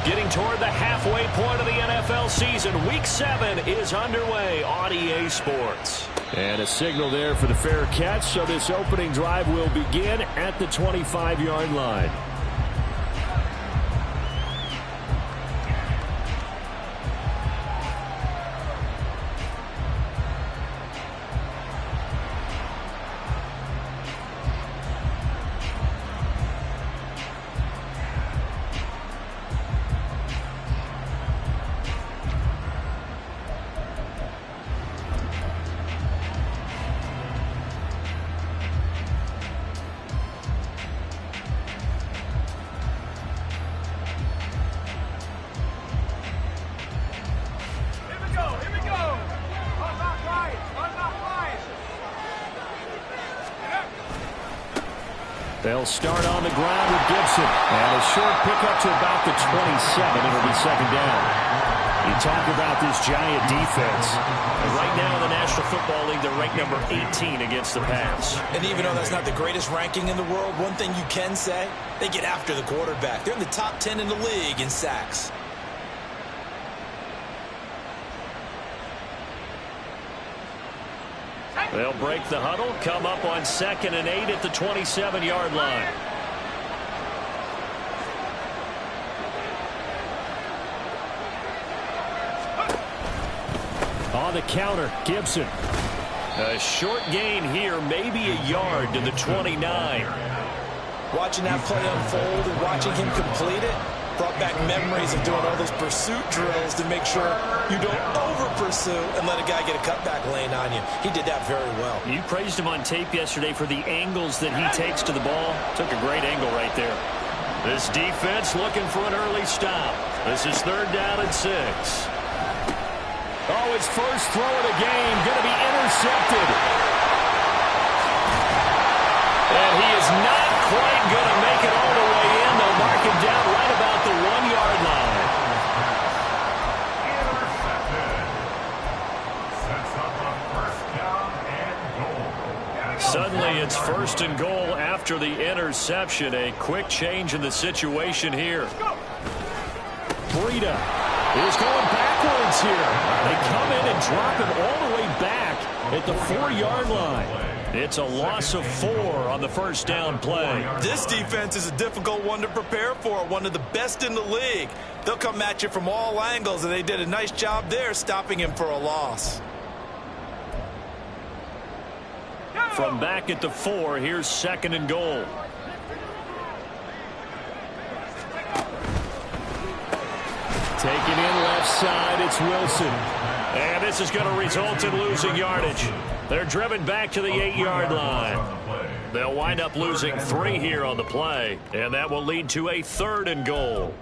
Getting toward the halfway point of the NFL season. Week 7 is underway on EA Sports. And a signal there for the fair catch, so this opening drive will begin at the 25-yard line. They'll start on the ground with Gibson. And a short pickup to about the 27. It'll be second down. You talk about this Giant defense. And right now in the National Football League, they're ranked number 18 against the pass. And even though that's not the greatest ranking in the world, one thing you can say, they get after the quarterback. They're in the top 10 in the league in sacks. They'll break the huddle, come up on 2nd and 8 at the 27-yard line. On the counter, Gibson. A short gain here, maybe a yard to the 29. Watching that play unfold and watching him complete it brought back memories of doing all those pursuit drills to make sure you don't over-pursue and let a guy get a cutback lane on you. He did that very well. You praised him on tape yesterday for the angles that he takes to the ball. Took a great angle right there. This defense looking for an early stop. This is 3rd down and 6. Oh, his first throw of the game going to be intercepted. And he is not quite going to make it all the way in. They'll mark him down right about the 1-yard line. Suddenly it's 1st and goal after the interception. A quick change in the situation here. Breida is going backwards here. They come in and drop him all the way back at the 4-yard line. It's a loss of 4 on the first down play. This defense is a difficult one to prepare for, one of the best in the league. They'll come at you from all angles, and they did a nice job there stopping him for a loss. From back at the 4, here's 2nd and goal. Taking in left side, it's Wilson. And this is going to result in losing yardage. They're driven back to the 8-yard line. They'll wind up losing 3 here on the play, and that will lead to a 3rd and goal.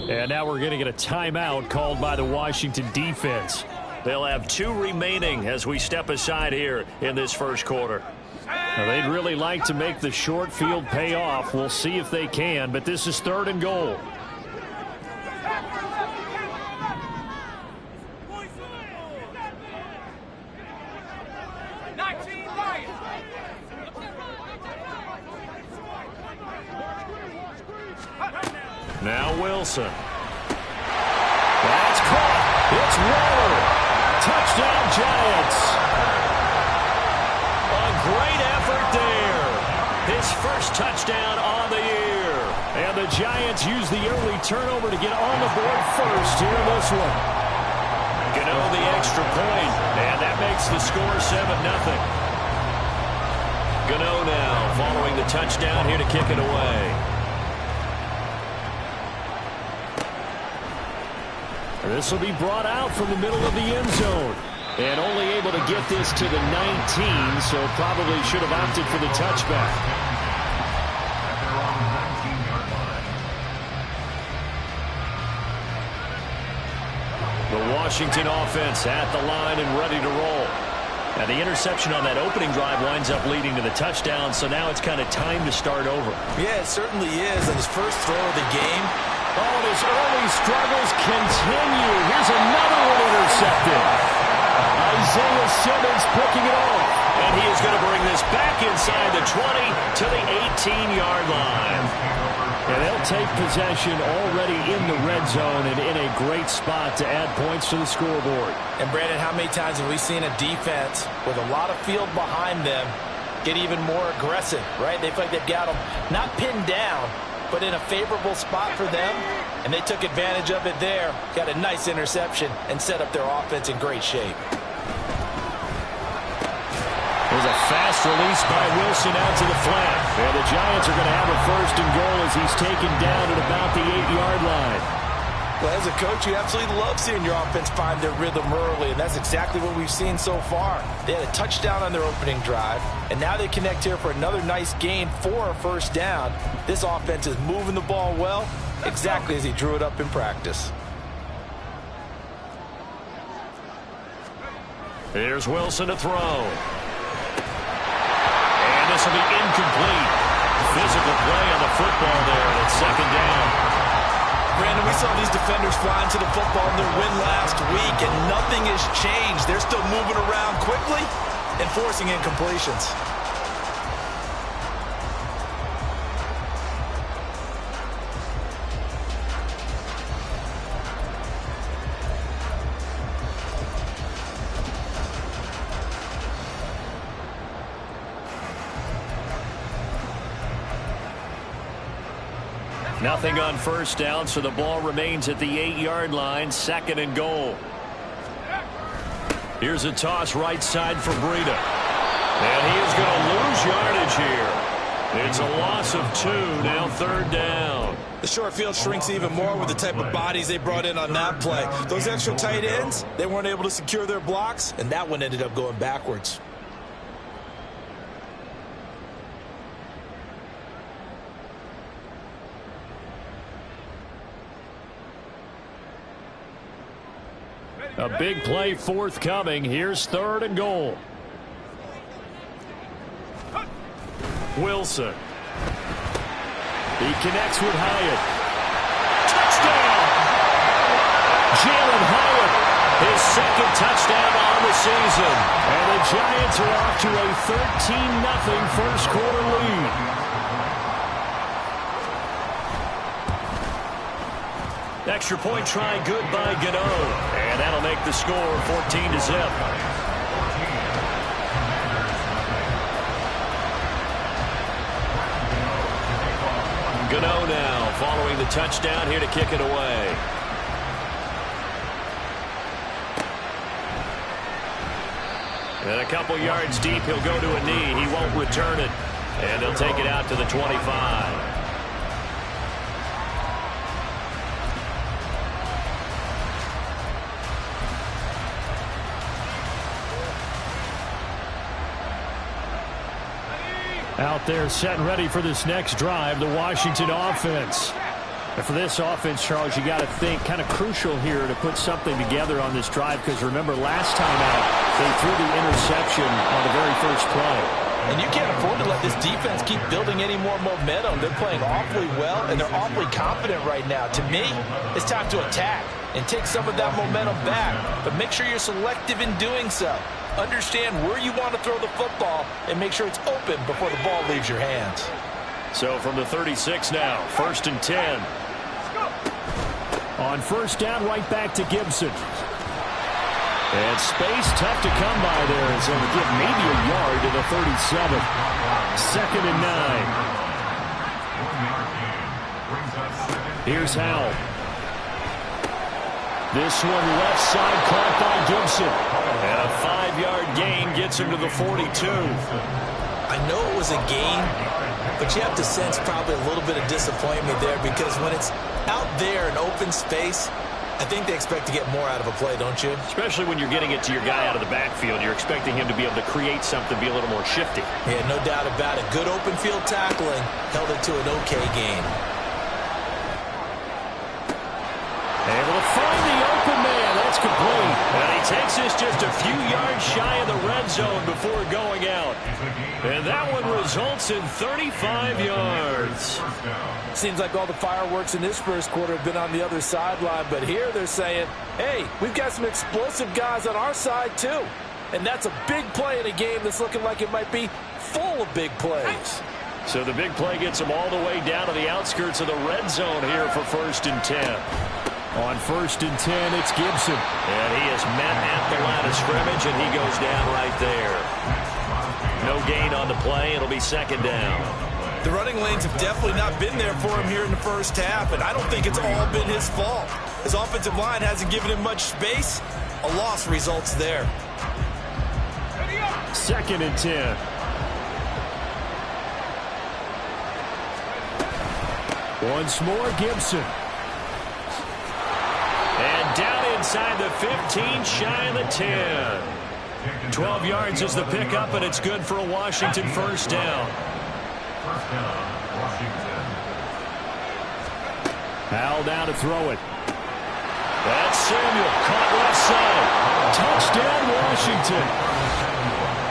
And now we're going to get a timeout called by the Washington defense. They'll have 2 remaining as we step aside here in this first quarter. Now, they'd really like to make the short field pay off. We'll see if they can, but this is 3rd and goal. Now Wilson. That's caught. It's Waller. Touchdown, Giants. A great effort there. His first touchdown on the year. And the Giants use the early turnover to get on the board first here in this one. Gano the extra point, and that makes the score 7-0. Gano now following the touchdown here to kick it away. This will be brought out from the middle of the end zone. And only able to get this to the 19, so probably should have opted for the touchback. The Washington offense at the line and ready to roll. And the interception on that opening drive winds up leading to the touchdown, so now it's kind of time to start over. Yeah, it certainly is. And his first throw of the game. Oh, and his early struggles continue. Here's another one intercepted. Isaiah Simmons picking it off. And he is going to bring this back inside the 20 to the 18-yard line. And they'll take possession already in the red zone and in a great spot to add points to the scoreboard. And, Brandon, how many times have we seen a defense with a lot of field behind them get even more aggressive, right? They feel like they've got them not pinned down, but in a favorable spot for them, and they took advantage of it there, got a nice interception, and set up their offense in great shape. There's a fast release by Wilson out to the flat. And the Giants are going to have a first and goal as he's taken down at about the 8-yard line. Well, as a coach, you absolutely love seeing your offense find their rhythm early, and that's exactly what we've seen so far. They had a touchdown on their opening drive, and now they connect here for another nice gain for a first down. This offense is moving the ball well, exactly as he drew it up in practice. Here's Wilson to throw. This will be incomplete. Physical play on the football there, and it's second down. Brandon, we saw these defenders flying to the football in their win last week, and nothing has changed. They're still moving around quickly and forcing incompletions. Nothing on first down, so the ball remains at the 8-yard line, second and goal. Here's a toss right side for Breida. And he is going to lose yardage here. It's a loss of 2, now third down. The short field shrinks even more with the type of bodies they brought in on that play. Those extra tight ends, they weren't able to secure their blocks, and that one ended up going backwards. A big play forthcoming. Here's third and goal. Wilson. He connects with Hyatt. Touchdown! Jalen Hyatt. His second touchdown on the season. And the Giants are off to a 13-0 first quarter lead. Extra point try good by Gano. And that'll make the score 14-0. Gano now following the touchdown here to kick it away. And a couple yards deep, he'll go to a knee. He won't return it. And they'll take it out to the 25. Out there set and ready for this next drive, the Washington offense. And for this offense, Charles, you got to think kind of crucial here to put something together on this drive, because remember last time out they threw the interception on the very first play. And you can't afford to let this defense keep building any more momentum. They're playing awfully well, and they're awfully confident right now. To me, it's time to attack and take some of that momentum back. But make sure you're selective in doing so. Understand where you want to throw the football and make sure it's open before the ball leaves your hands. So from the 36 now, first and 10. On first down, right back to Gibson. And space tough to come by there. So to give maybe a yard to the 37. Second and 9. Here's Howell. This one left side caught by Gibson. And a 5-yard gain gets him to the 42. I know it was a gain, but you have to sense probably a little bit of disappointment there, because when it's out there in open space, I think they expect to get more out of a play, don't you? Especially when you're getting it to your guy out of the backfield. You're expecting him to be able to create something, be a little more shifty. Yeah, no doubt about it. Good open field tackling held it to an okay gain. Able to find the open man. That's complete. And he takes this just a few yards shy of the red zone before going out. And that one results in 35 yards. Seems like all the fireworks in this first quarter have been on the other sideline, but here they're saying, hey, we've got some explosive guys on our side too. And that's a big play in a game that's looking like it might be full of big plays. So the big play gets him all the way down to the outskirts of the red zone here for 1st and 10. On 1st and 10, it's Gibson. And he is met at the line of scrimmage, and he goes down right there. No gain on the play. It'll be 2nd down. The running lanes have definitely not been there for him here in the first half, and I don't think it's all been his fault. His offensive line hasn't given him much space. A loss results there. 2nd and 10. Once more, Gibson. And down inside the 15, shy of the 10. 12 yards is the pickup, and it's good for a Washington 1st down. Howell down to throw it. That's Samuel, caught left side. Touchdown, Washington.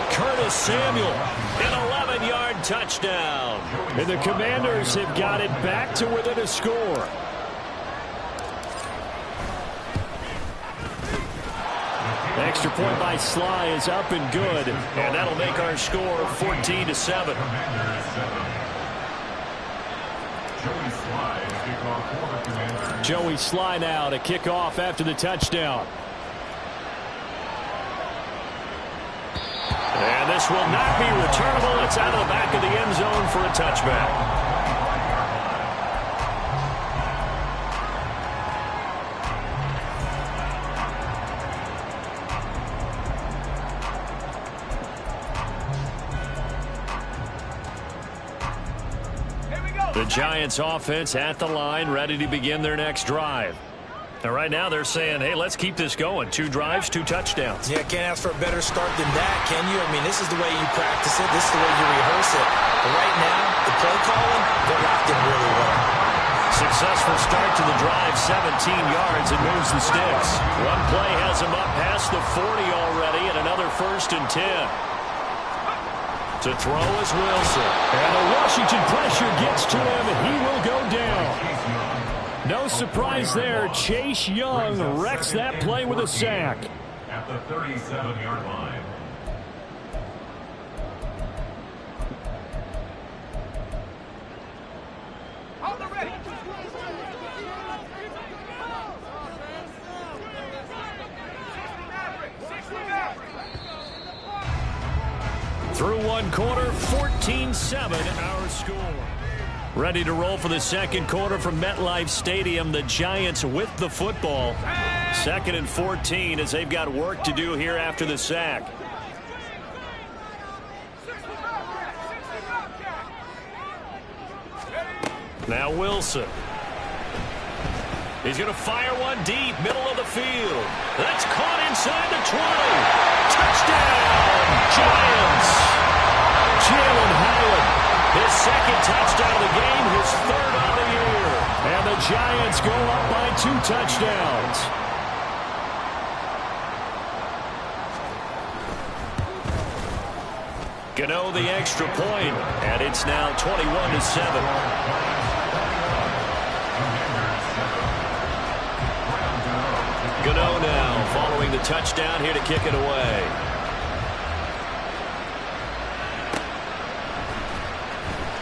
Curtis Samuel, an 11-yard touchdown. And the Commanders have got it back to within a score. Extra point by Sly is up and good. And that'll make our score 14-7. Joey Sly now to kick off after the touchdown. And this will not be returnable. It's out of the back of the end zone for a touchback. The Giants offense at the line, ready to begin their next drive. And right now they're saying, hey, let's keep this going. 2 drives, 2 touchdowns. Yeah, can't ask for a better start than that, can you? I mean, this is the way you practice it. This is the way you rehearse it. But right now, the play calling, they're locked in really well. Successful start to the drive, 17 yards, and moves the sticks. One play has him up past the 40 already, and another 1st and 10. To throw is Wilson. And the Washington pressure gets to him, and he will go down. No surprise there. Chase Young wrecks that play with a sack. At the 37-yard line. Through one quarter, 14-7 our score. Ready to roll for the second quarter from MetLife Stadium. The Giants with the football. 2nd and 14 as they've got work to do here after the sack. Now Wilson. He's going to fire one deep, middle of the field. That's caught inside the 20. Touchdown, Giants. Jalen Howard, his 2nd touchdown of the game, his 3rd on the year. And the Giants go up by 2 touchdowns. Gano the extra point, and it's now 21-7. Gano now following the touchdown here to kick it away.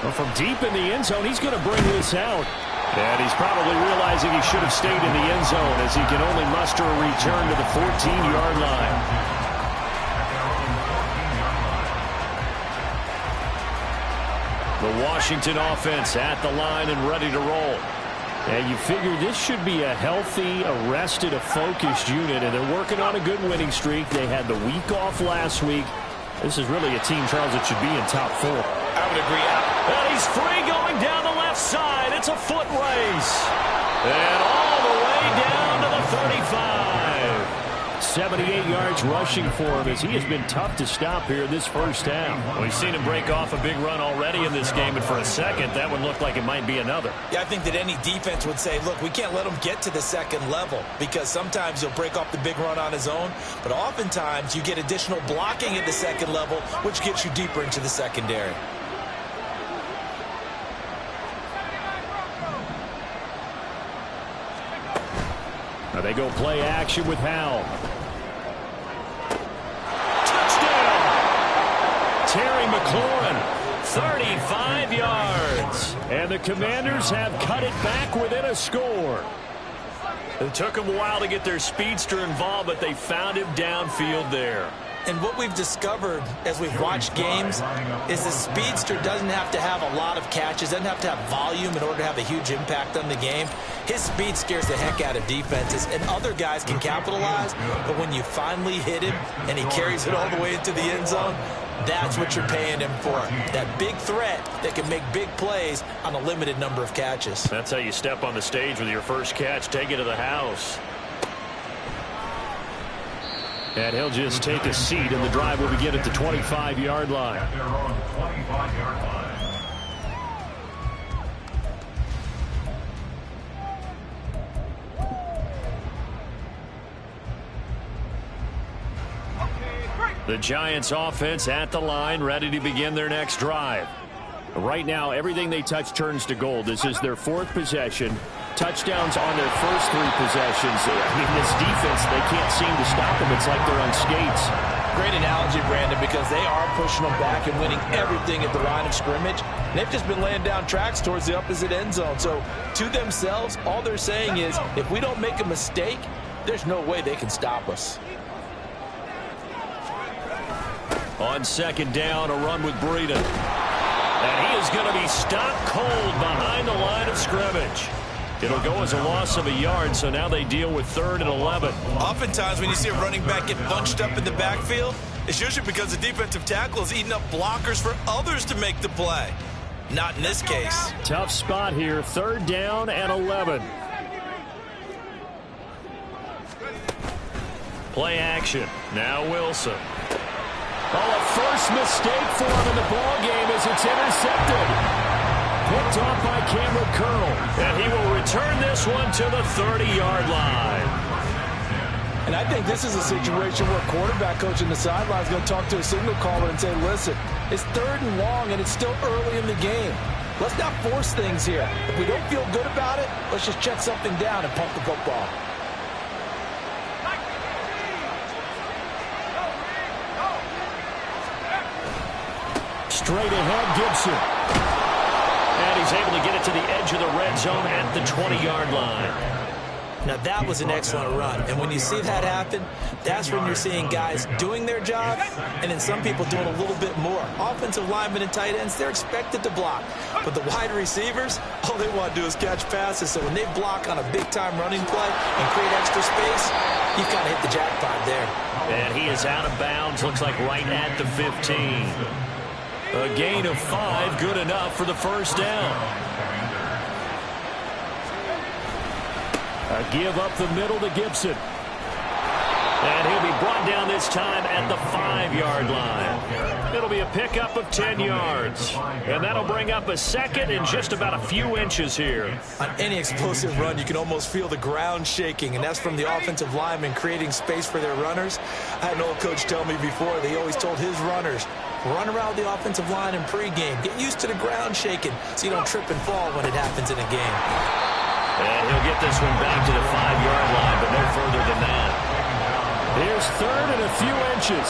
Well, from deep in the end zone, he's going to bring this out. And he's probably realizing he should have stayed in the end zone as he can only muster a return to the 14-yard line. The Washington offense at the line and ready to roll. And you figure this should be a healthy, a rested, a focused unit, and they're working on a good winning streak. They had the week off last week. This is really a team, Charles, that should be in top 4. I would agree. And he's free going down the left side. It's a foot race. And all the way down to the 35. 78 yards rushing for him as he has been tough to stop here this first half. We've seen him break off a big run already in this game, and for a second, that one looked like it might be another. Yeah, I think that any defense would say, look, we can't let him get to the second level because sometimes he'll break off the big run on his own, but oftentimes you get additional blocking at the second level, which gets you deeper into the secondary. Now they go play action with Howell. Touchdown! Terry McLaurin, 35 yards. And the Commanders have cut it back within a score. It took them a while to get their speedster involved, but they found him downfield there. And what we've discovered as we've watched games is the speedster doesn't have to have a lot of catches, doesn't have to have volume in order to have a huge impact on the game. His speed scares the heck out of defenses, and other guys can capitalize, but when you finally hit him and he carries it all the way into the end zone, that's what you're paying him for. That big threat that can make big plays on a limited number of catches. That's how you step on the stage with your first catch. Take it to the house. And he'll just take a seat, and the drive will begin at the 25-yard line. At their own 25-yard line. The Giants offense at the line, ready to begin their next drive. Right now, everything they touch turns to gold. This is their fourth possession. Touchdowns on their first three possessions. I mean, this defense, they can't seem to stop them. It's like they're on skates. Great analogy, Brandon, because they are pushing them back and winning everything at the line of scrimmage. And they've just been laying down tracks towards the opposite end zone. So to themselves, all they're saying is, if we don't make a mistake, there's no way they can stop us. On second down, a run with Breeden. And he is going to be stopped cold behind the line of scrimmage. It'll go as a loss of a yard, so now they deal with 3rd and 11. Oftentimes when you see a running back get bunched up in the backfield, it's usually because the defensive tackle is eating up blockers for others to make the play. Not in this case. Tough spot here, 3rd down and 11. Play action. Now Wilson. Oh, a first mistake for him in the ball game as it's intercepted. Picked off by Cameron Curl. And he will return this one to the 30-yard line. And I think this is a situation where quarterback coach in the sideline is going to talk to a signal caller and say, listen, it's 3rd and long and it's still early in the game. Let's not force things here. If we don't feel good about it, let's just check something down and pump the football. Straight ahead, Gibson. And he's able to get it to the edge of the red zone at the 20-yard line. Now that was an excellent run, and when you see that happen, that's when you're seeing guys doing their job, and then some people doing a little bit more. Offensive linemen and tight ends, they're expected to block, but the wide receivers, all they want to do is catch passes, so when they block on a big-time running play and create extra space, you've got to hit the jackpot there. And he is out of bounds, looks like right at the 15. A gain of 5, good enough for the first down. A give up the middle to Gibson. And he'll be brought down this time at the 5-yard line. It'll be a pickup of 10 yards. And that'll bring up a 2nd and just about a few inches here. On any explosive run, you can almost feel the ground shaking, and that's from the offensive linemen creating space for their runners. I had an old coach tell me before, that he always told his runners, run around the offensive line in pregame. Get used to the ground shaking so you don't trip and fall when it happens in a game. And he'll get this one back to the 5-yard line, but no further than that. Here's 3rd and a few inches.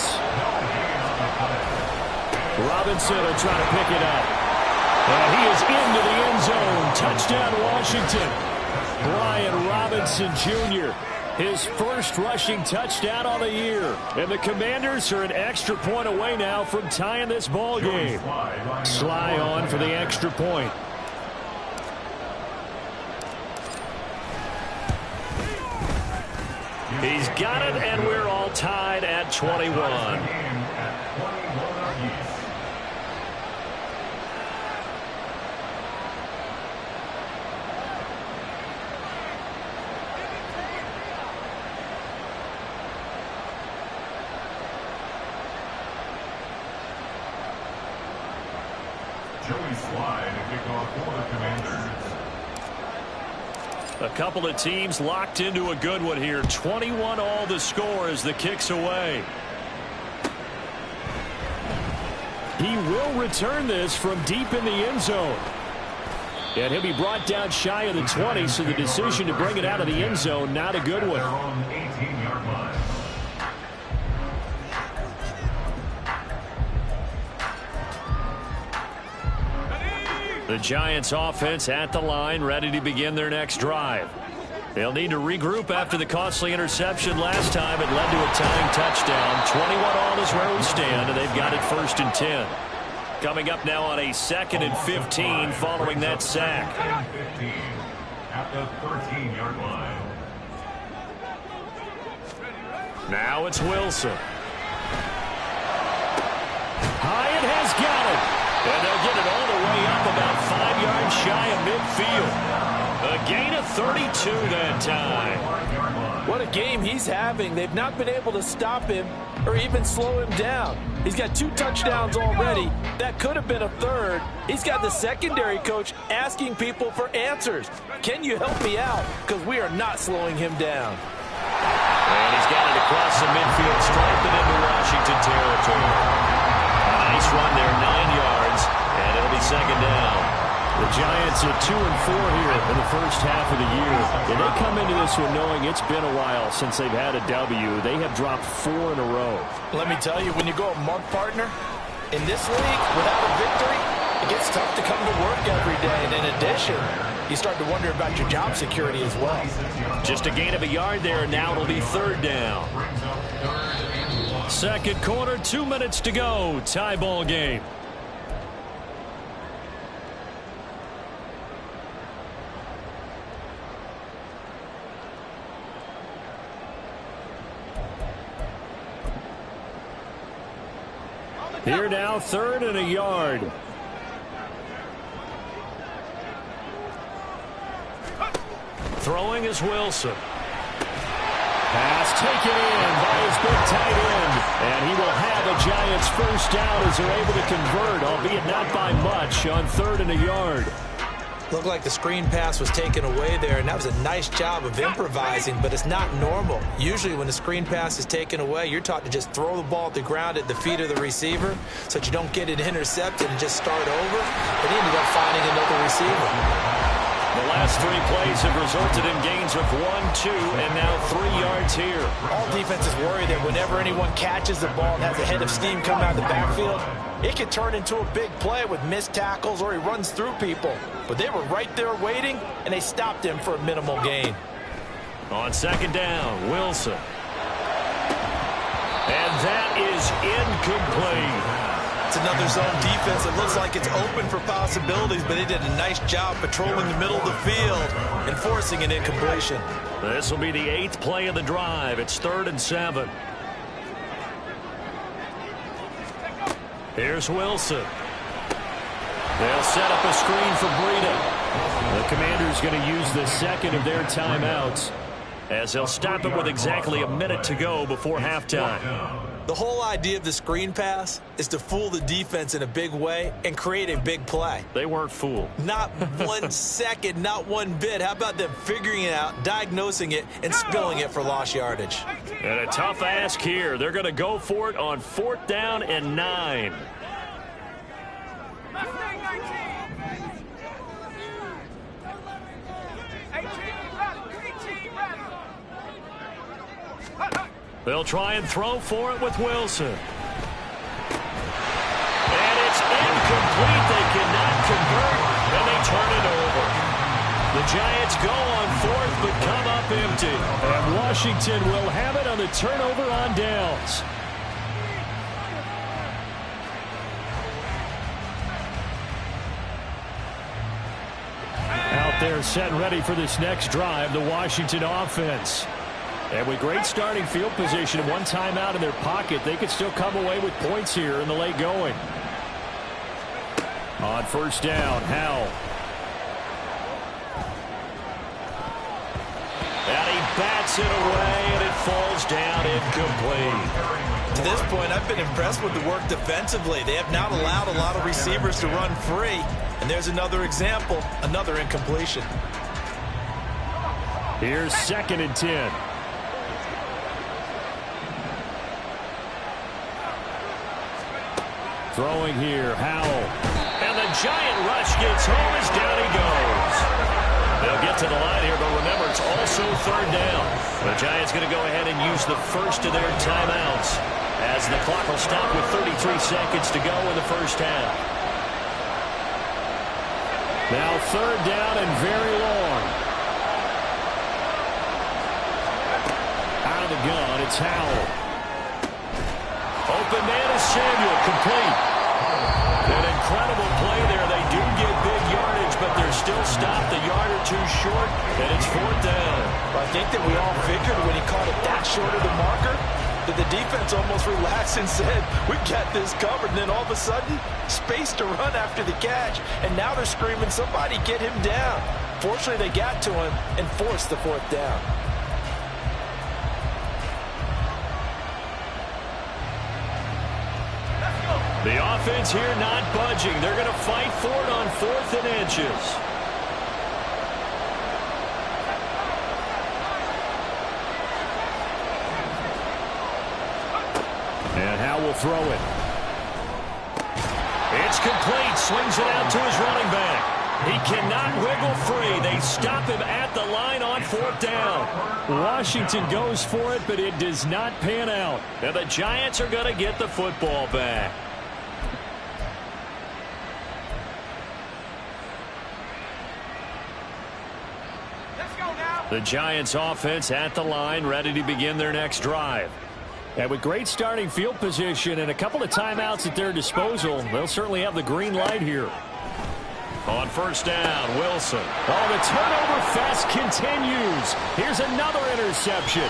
Robinson will try to pick it up. And he is into the end zone. Touchdown, Washington. Brian Robinson, Jr., his first rushing touchdown on the year. And the Commanders are an extra point away now from tying this ball game. Sly on for the extra point. He's got it, and we're all tied at 21. Joey Slide to kick off for the Commanders. A couple of teams locked into a good one here. 21 all the score as the kick's away. He will return this from deep in the end zone. And he'll be brought down shy of the 20, so the decision to bring it out of the end zone, not a good one. On 18-yard line. The Giants offense at the line, ready to begin their next drive. They'll need to regroup after the costly interception last time. It led to a tying touchdown. 21 all is where we stand, and they've got it 1st and 10. Coming up now on a 2nd and 15 following that sack. 15 at the 13-yard line. Now it's Wilson. Hyatt has got it. And they'll get it all the way up about 5 yards shy of midfield. A gain of 32 that time. What a game he's having. They've not been able to stop him or even slow him down. He's got 2 touchdowns already. That could have been a 3rd. He's got the secondary coach asking people for answers. Can you help me out? Because we are not slowing him down. And he's got it across the midfield stripe and into Washington territory. A nice run there, 9 yards, and it'll be 2nd down. The Giants at 2-4 here in the first half of the year. And they come into this one knowing it's been a while since they've had a W. They have dropped 4 in a row. Let me tell you, when you go a month partner, in this league, without a victory, it gets tough to come to work every day. And in addition, you start to wonder about your job security as well. Just a gain of a yard there, and now it'll be 3rd down. 2nd quarter, 2 minutes to go. Tie ball game. Here now, 3rd and a yard. Throwing is Wilson. Pass taken in by his big tight end. And he will have a Giants 1st down as they're able to convert, albeit not by much, on 3rd and a yard. Looked like the screen pass was taken away there, and that was a nice job of improvising, but it's not normal. Usually when the screen pass is taken away, you're taught to just throw the ball at the ground at the feet of the receiver so that you don't get it intercepted and just start over. But he ended up finding another receiver. The last 3 plays have resulted in gains of 1, 2, and now 3 yards here. All defenses worry that whenever anyone catches the ball and has a head of steam come out of the backfield, it can turn into a big play with missed tackles or he runs through people. But they were right there waiting, and they stopped him for a minimal gain. On 2nd down, Wilson. And that is incomplete. It's another zone defense. It looks like it's open for possibilities, but they did a nice job patrolling the middle of the field and forcing an incompletion. This will be the 8th play of the drive. It's 3rd and 7. Here's Wilson. They'll set up a screen for Breida. The Commanders going to use the 2nd of their timeouts, as they'll stop it with exactly a minute to go before halftime. The whole idea of the screen pass is to fool the defense in a big way and create a big play. They weren't fooled. Not 1 second, not 1 bit. How about them figuring it out, diagnosing it, and spilling it for lost yardage? And a tough ask here. They're going to go for it on 4th down and 9. They'll try and throw for it with Wilson. And it's incomplete. They cannot convert, and they turn it over. The Giants go on 4th, but come up empty. And Washington will have it on the turnover on downs. Out there set and ready for this next drive, the Washington offense. And with great starting field position and 1 timeout in their pocket, they could still come away with points here in the late going. On 1st down, Howell. And he bats it away, and it falls down incomplete. To this point, I've been impressed with the work defensively. They have not allowed a lot of receivers to run free. And there's another example, another incompletion. Here's 2nd and 10. Throwing here, Howell. And the giant rush gets home as down he goes. They'll get to the line here, but remember, it's also 3rd down. The Giants going to go ahead and use the first of their timeouts as the clock will stop with 33 seconds to go in the first half. Now 3rd down and very long. Out of the gun, it's Howell. Open man is Samuel, complete. An incredible play there. They do get big yardage, but they're still stopped a yard or two short, and it's 4th down. I think that we all figured when he caught it that short of the marker that the defense almost relaxed and said, we got this covered. And then all of a sudden, space to run after the catch. And now they're screaming, somebody get him down. Fortunately, they got to him and forced the 4th down. The offense here not budging. They're going to fight for it on 4th and inches. And Howell will throw it. It's complete. Swings it out to his running back. He cannot wiggle free. They stop him at the line on 4th down. Washington goes for it, but it does not pan out. And the Giants are going to get the football back. The Giants offense at the line, ready to begin their next drive. And with great starting field position and a couple of timeouts at their disposal, they'll certainly have the green light here. On 1st down, Wilson. Oh, the turnover fest continues. Here's another interception.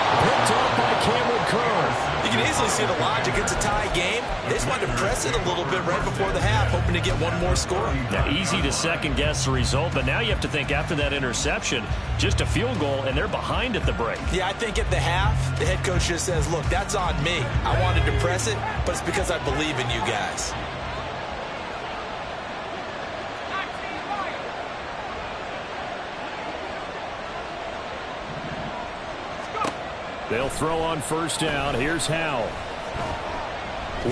Picked off by Cameron Curl. You can easily see the logic. It's a tie game. They just wanted to press it a little bit right before the half, hoping to get one more score. Now, easy to second-guess the result, but now you have to think after that interception, just a field goal, and they're behind at the break. Yeah, I think at the half, the head coach just says, look, that's on me. I wanted to press it, but it's because I believe in you guys. They'll throw on 1st down. Here's Howell.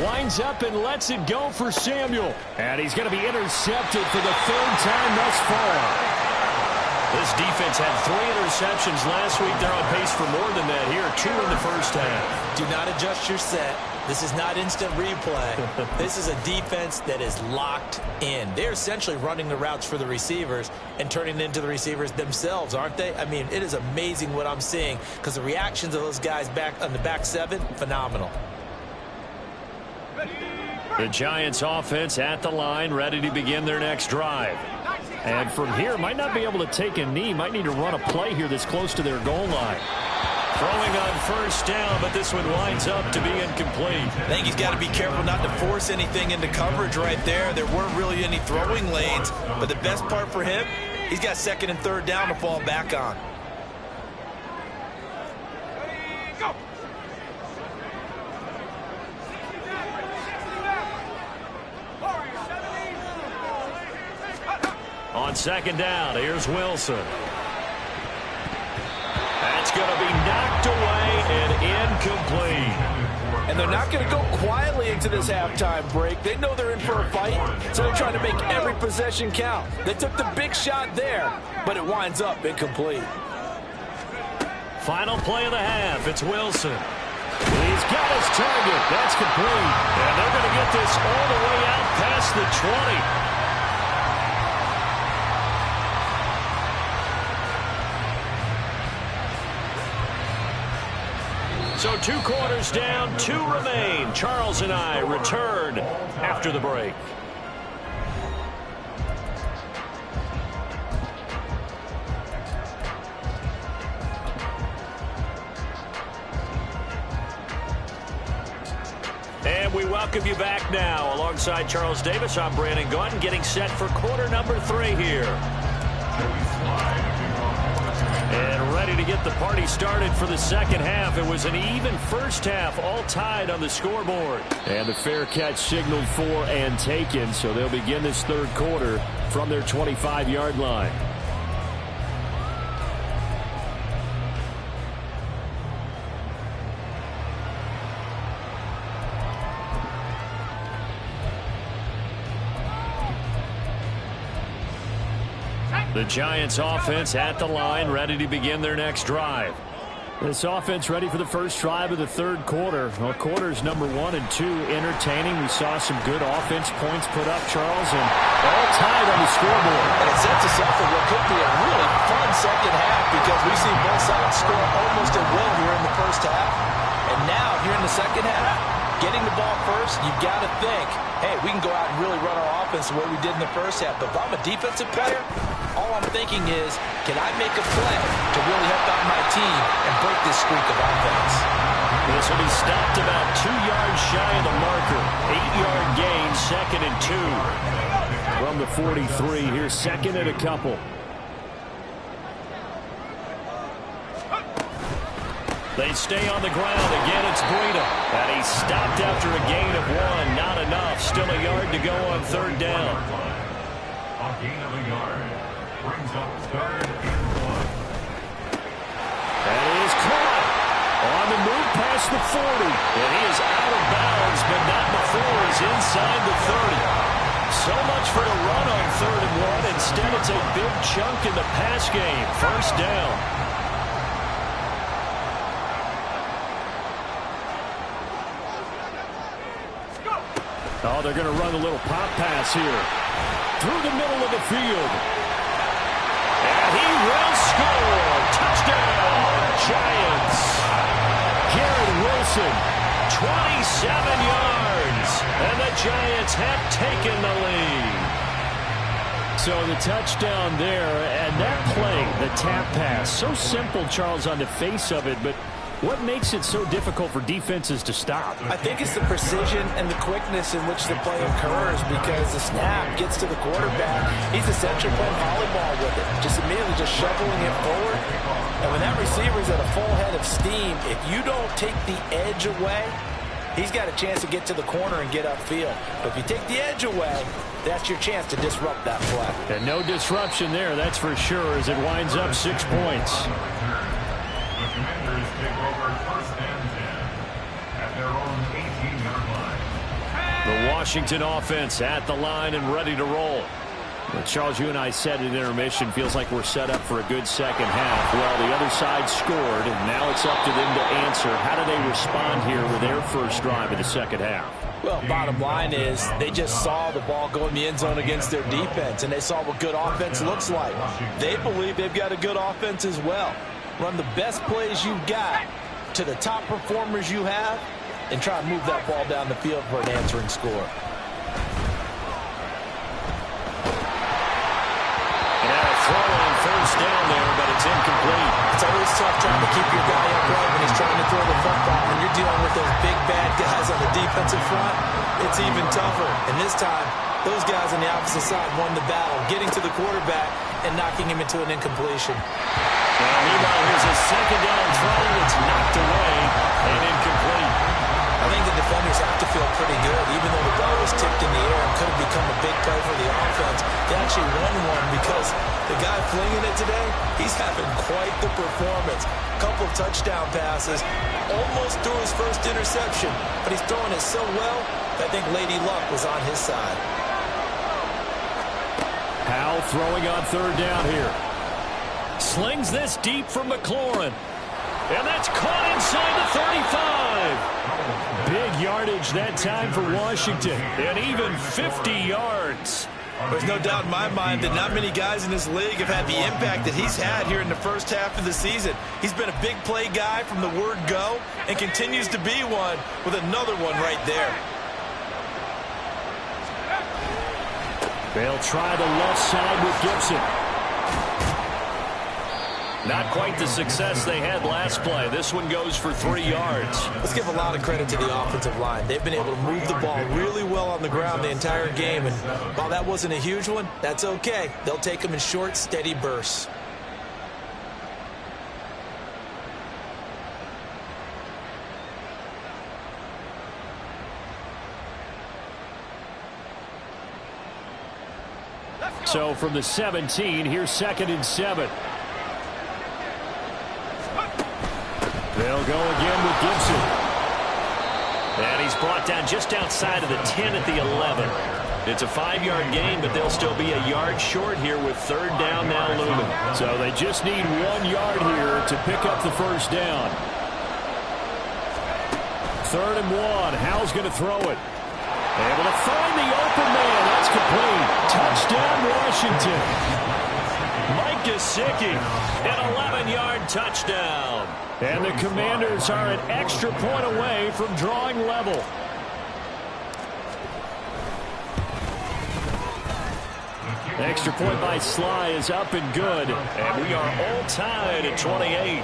Winds up and lets it go for Samuel. And he's going to be intercepted for the 3rd time thus far. This defense had 3 interceptions last week. They're on pace for more than that here. 2 in the first half. Do not adjust your set. This is not instant replay. This is a defense that is locked in. They're essentially running the routes for the receivers and turning it into the receivers themselves, aren't they? I mean, it is amazing what I'm seeing because the reactions of those guys back on the back 7, phenomenal. The Giants offense at the line, ready to begin their next drive. And from here, might not be able to take a knee. Might need to run a play here that's close to their goal line. Throwing on 1st down, but this one winds up to be incomplete. I think he's got to be careful not to force anything into coverage right there. There weren't really any throwing lanes, but the best part for him, he's got 2nd and 3rd down to fall back on. On 2nd down, here's Wilson. That's going to be knocked away and incomplete. And they're not going to go quietly into this halftime break. They know they're in for a fight, so they're trying to make every possession count. They took the big shot there, but it winds up incomplete. Final play of the half, it's Wilson. He's got his target. That's complete. And they're going to get this all the way out past the 20. So 2 quarters down, 2 remain. Charles and I return after the break. And we welcome you back now. Alongside Charles Davis, I'm Brandon Gaudin, getting set for quarter number 3 here. And ready to get the party started for the second half. It was an even first half, all tied on the scoreboard. And the fair catch signaled for and taken, so they'll begin this third quarter from their 25-yard line. The Giants offense at the line, ready to begin their next drive. This offense ready for the first drive of the third quarter. Well, quarters number 1 and 2 entertaining. We saw some good offense points put up, Charles, and all tied on the scoreboard. And it sets us up for what could be a really fun second half because we see both sides score almost at will here in the first half. And now, here in the second half, getting the ball first, you've got to think, hey, we can go out and really run our offense the way we did in the first half. But if I'm a defensive player, all I'm thinking is, can I make a play to really help out my team and break this streak of offense? This will be stopped about 2 yards shy of the marker. 8-yard gain, 2nd and 2. From the 43, here's second and a couple. They stay on the ground. Again, it's Breida. And he's stopped after a gain of 1. Not enough. Still a yard to go on third down. A gain of a yard. Brings up 3rd and 1. That is caught. On the move past the 40. And he is out of bounds, but not before he's inside the 30. So much for the run on 3rd and 1. Instead, it's a big chunk in the pass game. First down. Oh, they're going to run a little pop pass here. Through the middle of the field. And he will score. Touchdown, Giants. Garrett Wilson, 27 yards. And the Giants have taken the lead. So the touchdown there, and that play, the tap pass, so simple, Charles, on the face of it, but what makes it so difficult for defenses to stop? I think it's the precision and the quickness in which the play occurs because the snap gets to the quarterback. He's essentially playing volleyball with it, just immediately just shoveling it forward. And when that receiver's at a full head of steam, if you don't take the edge away, he's got a chance to get to the corner and get upfield. But if you take the edge away, that's your chance to disrupt that play. And no disruption there, that's for sure, as it winds up 6 points. The Commanders take over 1st and 10 at their own 18-yard line. The Washington offense at the line and ready to roll. Well, Charles, you and I said at intermission, feels like we're set up for a good second half. Well, the other side scored, and now it's up to them to answer. How do they respond here with their first drive of the second half? Well, bottom line is they just saw the ball go in the end zone against their defense, and they saw what good offense looks like. They believe they've got a good offense as well. Run the best plays you've got to the top performers you have and try and move that ball down the field for an answering score. Throw on first down there, but it's incomplete. It's always tough trying to keep your guy upright when he's trying to throw the football. When you're dealing with those big, bad guys on the defensive front, it's even tougher. And this time, those guys on the opposite side won the battle, getting to the quarterback and knocking him into an incompletion. And meanwhile, here's a second down throw. It's knocked away and incomplete. I think the defenders have to feel pretty good, even though the ball was tipped in the air and could have become a big play for the offense. They actually won one because the guy flinging it today, he's having quite the performance. Couple touchdown passes, almost threw his first interception, but he's throwing it so well, I think Lady Luck was on his side. Howell throwing on third down here. Slings this deep from McLaurin. And that's caught inside the 35. Big yardage that time for Washington. And even 50 yards. There's no doubt in my mind that not many guys in this league have had the impact that he's had here in the first half of the season. He's been a big play guy from the word go and continues to be one with another one right there. They'll try the left side with Gibson. Not quite the success they had last play. This one goes for 3 yards. Let's give a lot of credit to the offensive line. They've been able to move the ball really well on the ground the entire game. And while that wasn't a huge one, that's okay. They'll take them in short, steady bursts. So from the 17, here's 2nd and 7. They'll go again with Gibson. And he's brought down just outside of the 10 at the 11. It's a 5-yard gain, but they'll still be a yard short here with 3rd down now looming. So they just need 1 yard here to pick up the 1st down. 3rd and 1. Howell's going to throw it. Able to find the open man. That's complete. Touchdown, Washington. Mike Gesicki, an 11-yard touchdown. And the Commanders are an extra point away from drawing level. Extra point by Sly is up and good. And we are all tied at 28.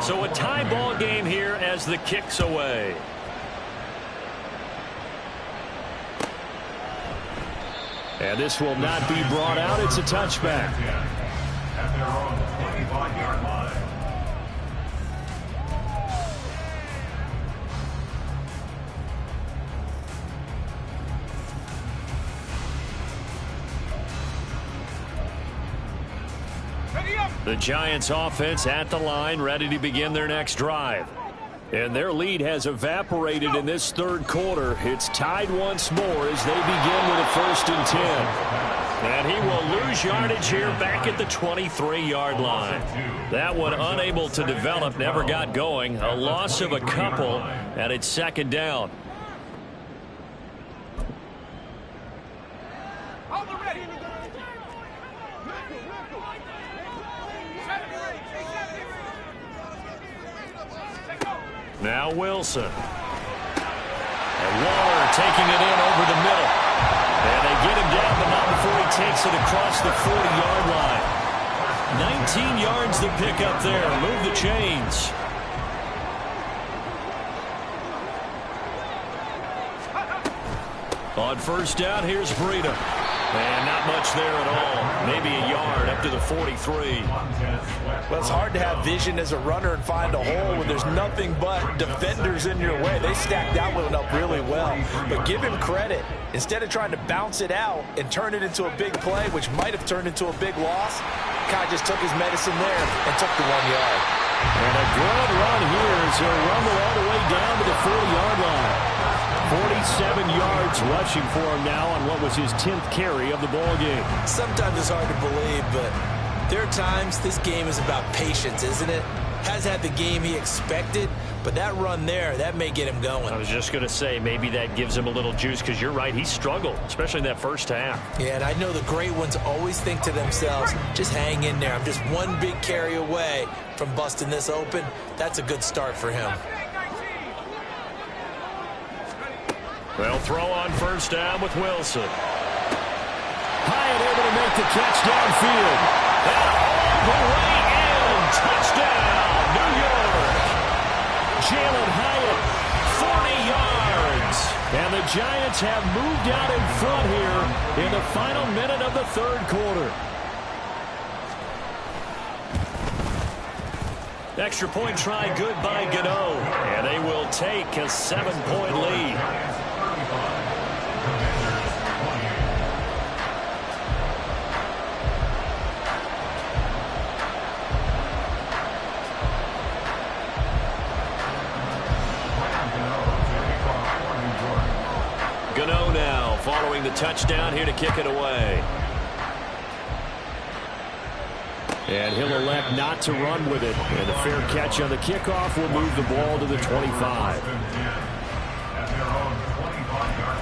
So a tie ball game here as the kick's away. And this will not be brought out. It's a touchback. At their own 25-yard line. The Giants offense at the line, ready to begin their next drive. And their lead has evaporated in this 3rd quarter. It's tied once more as they begin with a 1st and 10. And he will lose yardage here back at the 23-yard line. That one unable to develop, never got going. A loss of a couple, and it's 2nd down. Now Wilson. And Waller taking it in over the middle. And they get him down, but not before he takes it across the 40-yard line. 19 yards to pick up there. Move the chains. On 1st down, here's Breida. And not much there at all. Maybe a yard up to the 43. Well, it's hard to have vision as a runner and find a hole when there's nothing but defenders in your way. They stacked that one up really well. But give him credit. Instead of trying to bounce it out and turn it into a big play, which might have turned into a big loss, kind of just took his medicine there and took the 1 yard. And a good run here as he'll rumble all the way down to the 40-yard line. 47 yards rushing for him now on what was his 10th carry of the ball game. Sometimes it's hard to believe, but there are times this game is about patience, isn't it? Has had the game he expected, but that run there, that may get him going. I was just going to say, maybe that gives him a little juice, because you're right, he struggled, especially in that 1st half. Yeah, and I know the great ones always think to themselves, just hang in there. I'm just one big carry away from busting this open. That's a good start for him. They'll throw on 1st down with Wilson. Hyatt able to make the catch downfield. And all the way in. Touchdown, New York. Jalen Hyatt, 40 yards. And the Giants have moved out in front here in the final minute of the 3rd quarter. Extra point try good by Gano. And they will take a 7-point lead. Gano now following the touchdown here to kick it away. And he'll elect not to run with it. And a fair catch on the kickoff will move the ball to the 25. At their own 25-yard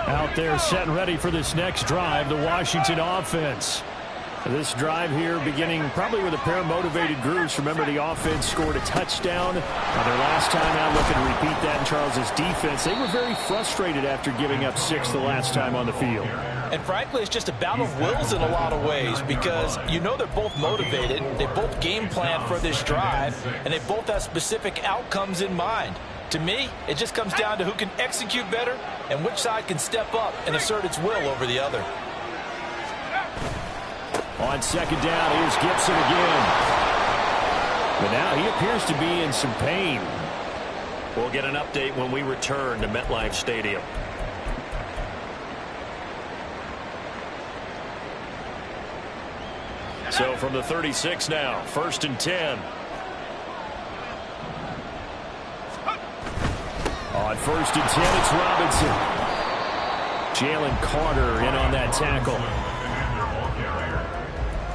line. Out there set and ready for this next drive, the Washington offense. This drive here beginning probably with a pair of motivated groups. Remember, the offense scored a touchdown on their last time out. Looking to repeat that in Charles's defense. They were very frustrated after giving up 6 the last time on the field. And frankly, it's just a battle of wills in a lot of ways, because you know they're both motivated. They both game plan for this drive, and they both have specific outcomes in mind. To me, it just comes down to who can execute better and which side can step up and assert its will over the other. On 2nd down, here's Gibson again. But now he appears to be in some pain. We'll get an update when we return to MetLife Stadium. So from the 36 now, 1st and 10. On 1st and 10, it's Robinson. Jalen Carter in on that tackle.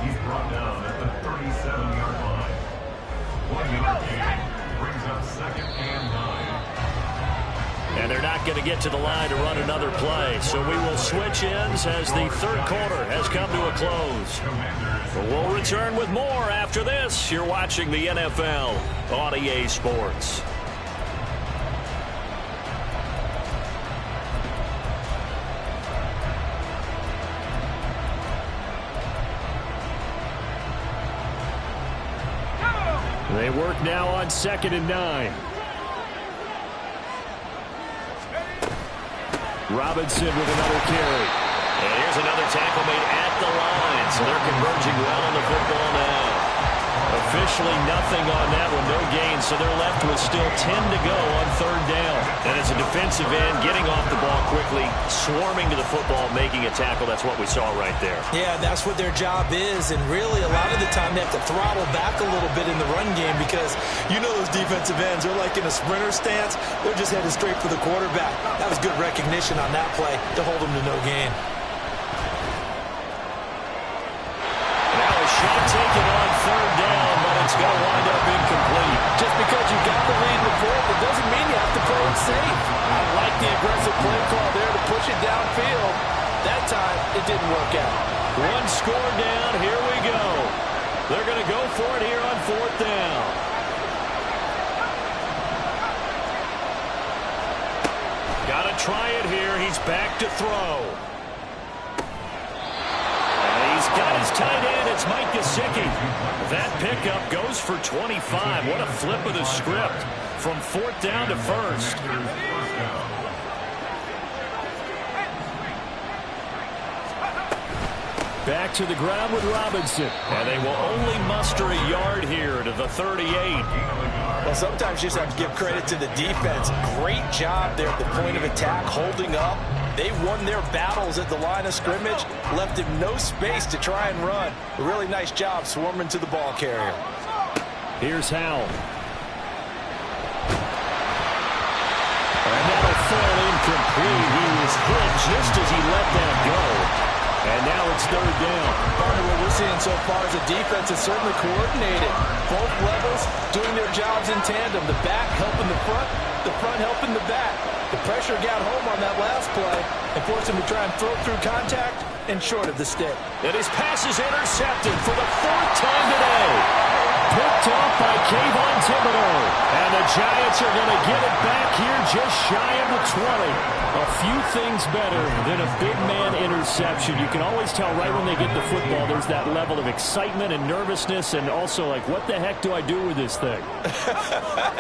He's brought down at the 37-yard line. 1-yard gain brings up 2nd and 9. And they're not going to get to the line to run another play. So we will switch ends as the 3rd quarter has come to a close. But we'll return with more after this. You're watching the NFL on EA Sports. They work now on 2nd and 9. Robinson with another carry. And here's another tackle made at the line. So they're converging well on the football now. Officially nothing on that one, no gain. So they're left with still 10 to go on 3rd down. And as a defensive end, getting off the ball quickly, swarming to the football, making a tackle. That's what we saw right there. Yeah, that's what their job is. And really, a lot of the time, they have to throttle back a little bit in the run game because you know those defensive ends, they're like in a sprinter stance. They're just headed straight for the quarterback. That was good recognition on that play to hold them to no gain. Now a shot taken on 3rd down, but it's going to wind up incomplete. Just because you got the lead in the fourth, it doesn't mean you have to play it safe. I like the aggressive play call there to push it downfield. That time, it didn't work out. One score down. Here we go. They're going to go for it here on 4th down. Got to try it here. He's back to throw. He's got his tight end. It's Mike Gesicki. That pickup goes for 25. What a flip of the script from 4th down to 1st. Back to the ground with Robinson. And they will only muster a yard here to the 38. Well, sometimes you just have to give credit to the defense. Great job there at the point of attack, holding up. They won their battles at the line of scrimmage, left him no space to try and run. A really nice job swarming to the ball carrier. Here's Howell. And that'll fall incomplete. He was hit just as he let that go. And now it's 3rd down. Partner, what we're seeing so far is a defense that's certainly coordinated. Both levels doing their jobs in tandem. The back helping the front helping the back. The pressure got home on that last play and forced him to try and throw through contact and short of the stick. And his pass is intercepted for the 4th time today. Picked off by Kayvon Thibodeau. And the Giants are going to get it back here just shy of the 20. A few things better than a big man interception. You can always tell right when they get the football, there's that level of excitement and nervousness and also like, what the heck do I do with this thing?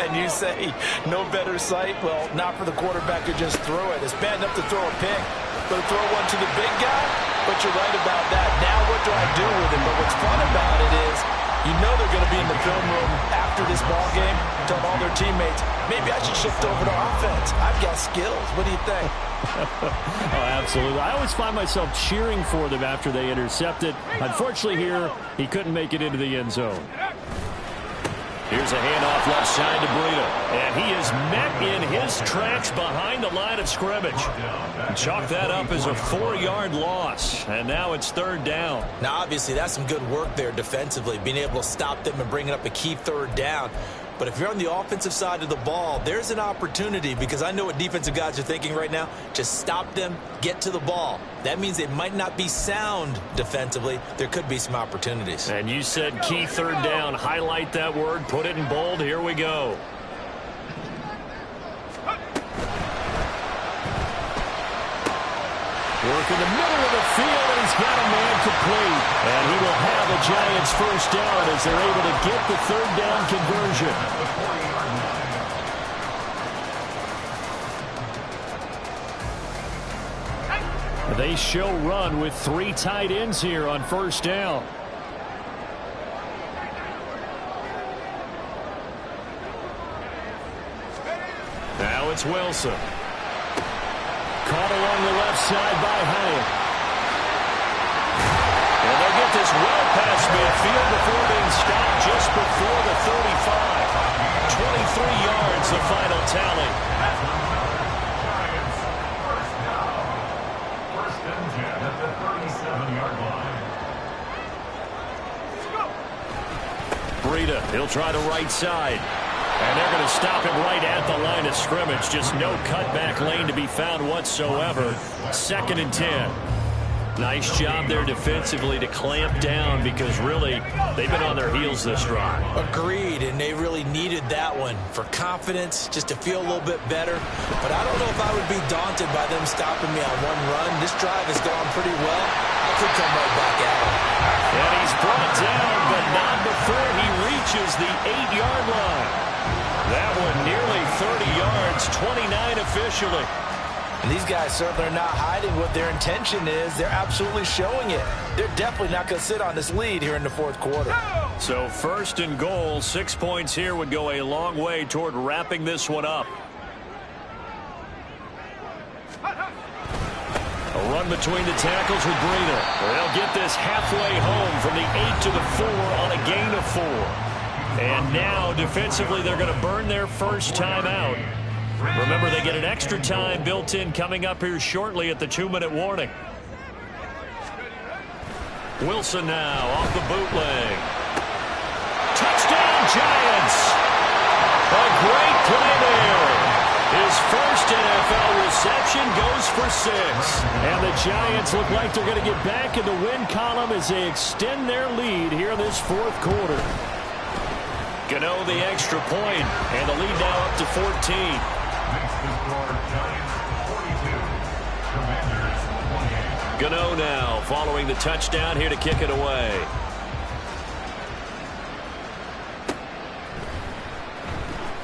And you say, no better sight? Well, not for the quarterback to just throw it. It's bad enough to throw a pick, but to throw one to the big guy? But you're right about that. Now what do I do with it? But what's fun about it is, you know they're going to be in the film room after this ball game, telling all their teammates, maybe I should shift over to offense. I've got skills. What do you think? Oh, absolutely. I always find myself cheering for them after they intercept it. Unfortunately here, he couldn't make it into the end zone. Here's a handoff left side to Breida. And he is met in his tracks behind the line of scrimmage. Chalk that up as a 4-yard loss. And now it's 3rd down. Now, obviously, that's some good work there defensively, being able to stop them and bringing up a key 3rd down. But if you're on the offensive side of the ball, there's an opportunity because I know what defensive guys are thinking right now. Just stop them, get to the ball. That means they might not be sound defensively. There could be some opportunities. And you said key 3rd down. Highlight that word. Put it in bold. Here we go. Work in the middle of the field, and he's got a man complete. And he will have a Giants 1st down as they're able to get the 3rd down conversion. They show run with 3 tight ends here on 1st down. Now it's Wilson. Caught along the left side by Hyatt. And they'll get this well past midfield before being stopped just before the 35. 23 yards, the final tally. First and 10 at the 37-yard line. Breida, he'll try the right side. And they're going to stop him right at the line of scrimmage. Just no cutback lane to be found whatsoever. 2nd and 10. Nice job there defensively to clamp down because really they've been on their heels this drive. Agreed, and they really needed that one for confidence, just to feel a little bit better. But I don't know if I would be daunted by them stopping me on one run. This drive has gone pretty well. I could come right back at him. And he's brought down, but not before he reaches the 8-yard line. That one nearly 30 yards, 29 officially. And these guys certainly are not hiding what their intention is. They're absolutely showing it. They're definitely not going to sit on this lead here in the 4th quarter. So 1st and goal, 6 points here would go a long way toward wrapping this one up. A run between the tackles with Breida. They'll get this halfway home from the 8 to the 4 on a gain of 4. And now defensively they're going to burn their first time out. Remember, they get an extra time built in coming up here shortly at the 2-minute warning. Wilson now off the bootleg. Touchdown, Giants! A great play there. His first NFL reception goes for 6. And the Giants look like they're going to get back in the win column as they extend their lead here this 4th quarter. Gano the extra point, and the lead now up to 14. Gano now following the touchdown here to kick it away.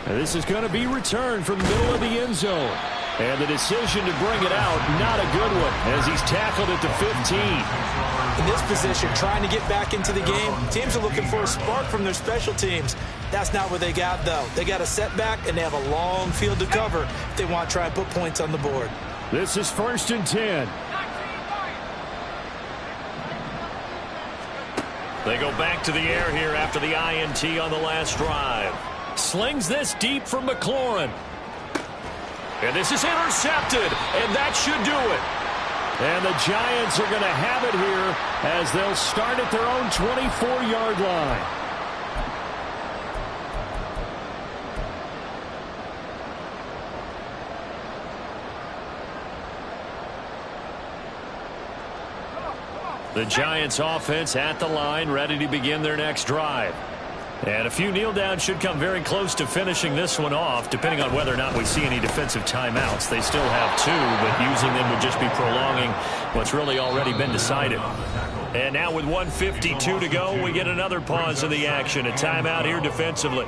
And this is going to be returned from the middle of the end zone. And the decision to bring it out, not a good one, as he's tackled at the 15. In this position, trying to get back into the game, teams are looking for a spark from their special teams. That's not what they got, though. They got a setback, and they have a long field to cover if they want to try and put points on the board. This is 1st and 10. They go back to the air here after the INT on the last drive. Slings this deep from McLaurin. And this is intercepted, and that should do it. And the Giants are going to have it here as they'll start at their own 24-yard line. The Giants offense at the line, ready to begin their next drive. And a few kneel downs should come very close to finishing this one off, depending on whether or not we see any defensive timeouts. They still have 2, but using them would just be prolonging what's really already been decided. And now with 1:52 to go, we get another pause in the action. A timeout here defensively.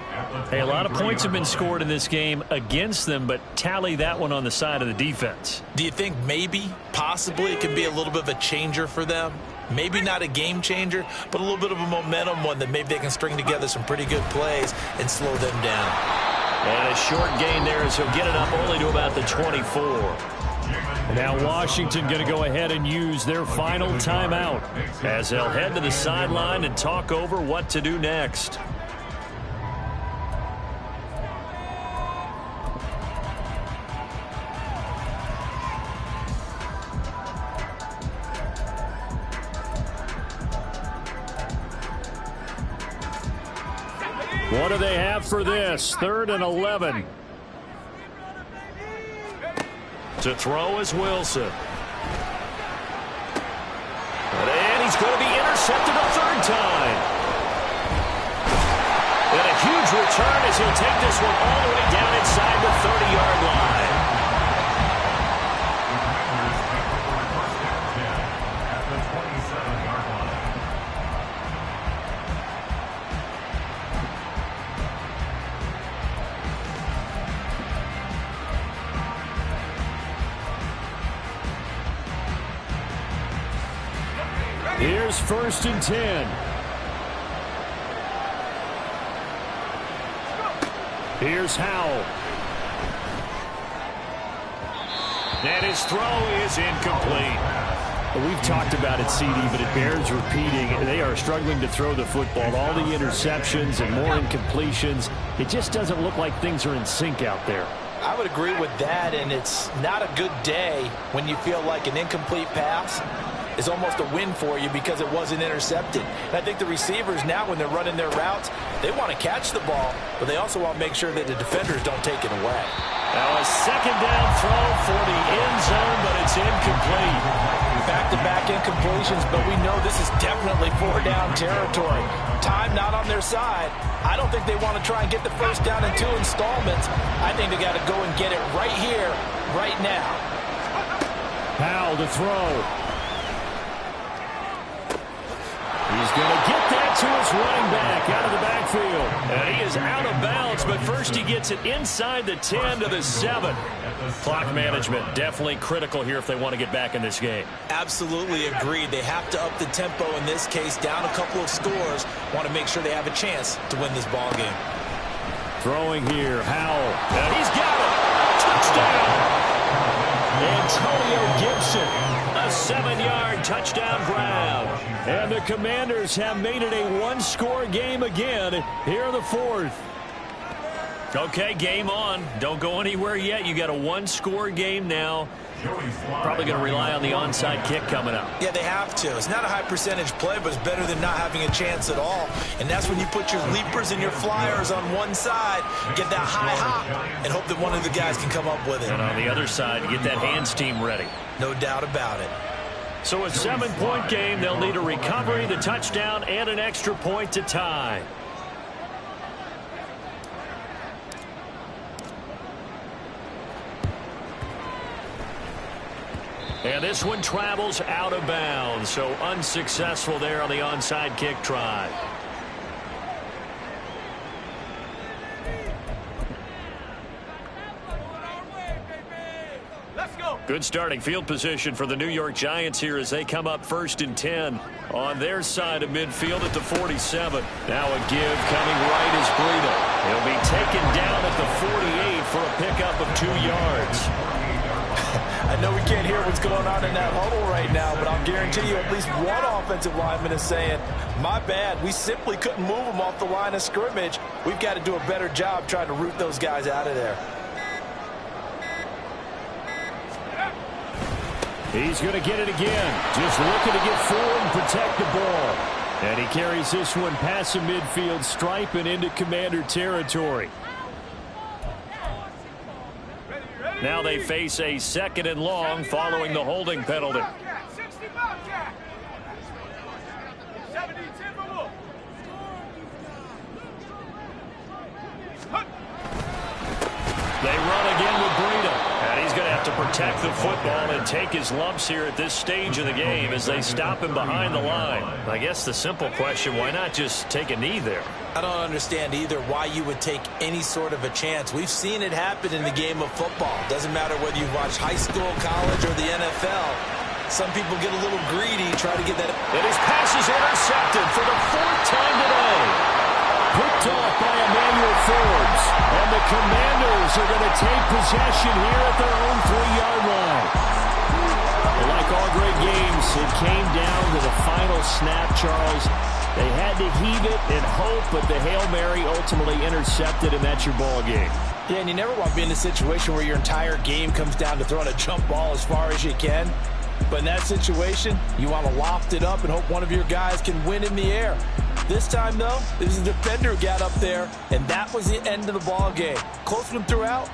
Hey, a lot of points have been scored in this game against them, but tally that one on the side of the defense. Do you think maybe, possibly, it could be a little bit of a changer for them? Maybe not a game changer, but a little bit of a momentum one that maybe they can string together some pretty good plays and slow them down. And a short gain there as he'll get it up only to about the 24. Now Washington going to go ahead and use their final timeout as they'll head to the sideline and talk over what to do next. What do they have for this? 3rd and 11. To throw is Wilson. And he's going to be intercepted a 3rd time. And a huge return as he'll take this one all the way down inside the 30-yard line. Here's 1st and 10. Here's Howell. And his throw is incomplete. Well, we've talked about it, CD, but it bears repeating. They are struggling to throw the football. All the interceptions and more incompletions. It just doesn't look like things are in sync out there. I would agree with that, and it's not a good day when you feel like an incomplete pass is almost a win for you because it wasn't intercepted. And I think the receivers now, when they're running their routes, they want to catch the ball, but they also want to make sure that the defenders don't take it away. Now a second down throw for the end zone, but it's incomplete. Back-to-back incompletions, but we know this is definitely four-down territory. Time not on their side. I don't think they want to try and get the first down in 2 installments. I think they got to go and get it right here, right now. Powell to throw. He's going to get that to his running back out of the backfield. And he is out of bounds, but first he gets it inside the 10 to the 7. Clock management definitely critical here if they want to get back in this game. Absolutely agreed. They have to up the tempo in this case, down a couple of scores. Want to make sure they have a chance to win this ball game. Throwing here, Howell. And he's got it. Touchdown. Antonio Gibson, a 7-yard touchdown grab. And the Commanders have made it a one-score game again here in the 4th. Okay, game on. Don't go anywhere yet. You got a one-score game now. Probably going to rely on the onside kick coming up. Yeah, they have to. It's not a high percentage play, but it's better than not having a chance at all. And that's when you put your leapers and your flyers on one side, get that high hop, and hope that one of the guys can come up with it. And on the other side, get that hands team ready. No doubt about it. So a 7-point game. They'll need a recovery, the touchdown, and an extra point to tie. And this one travels out of bounds, so unsuccessful there on the onside kick try. Good starting field position for the New York Giants here as they come up 1st and 10 on their side of midfield at the 47. Now a give coming right is Breida. He'll be taken down at the 48 for a pickup of 2 yards. I know we can't hear what's going on in that huddle right now, but I'll guarantee you at least one offensive lineman is saying, my bad, we simply couldn't move them off the line of scrimmage. We've got to do a better job trying to root those guys out of there. He's going to get it again. Just looking to get forward and protect the ball. And he carries this one past the midfield stripe and into Commander territory. Now they face a 2nd and long following the holding penalty. They run again with Breida. And he's going to have to protect the football and take his lumps here at this stage of the game as they stop him behind the line. I guess the simple question, why not just take a knee there? I don't understand either why you would take any sort of a chance. We've seen it happen in the game of football. Doesn't matter whether you watch high school, college, or the NFL. Some people get a little greedy, try to get that. And his pass is intercepted for the 4th time today. Picked off by Emmanuel Forbes. And the Commanders are going to take possession here at their own 3-yard line. Like all great games, it came down to the final snap, Charles. They had to heave it and hope, but the Hail Mary ultimately intercepted, and that's your ball game. Yeah, and you never want to be in a situation where your entire game comes down to throwing a jump ball as far as you can. But in that situation, you want to loft it up and hope one of your guys can win in the air. This time, though, it was a defender who got up there, and that was the end of the ball game. Close to him throughout,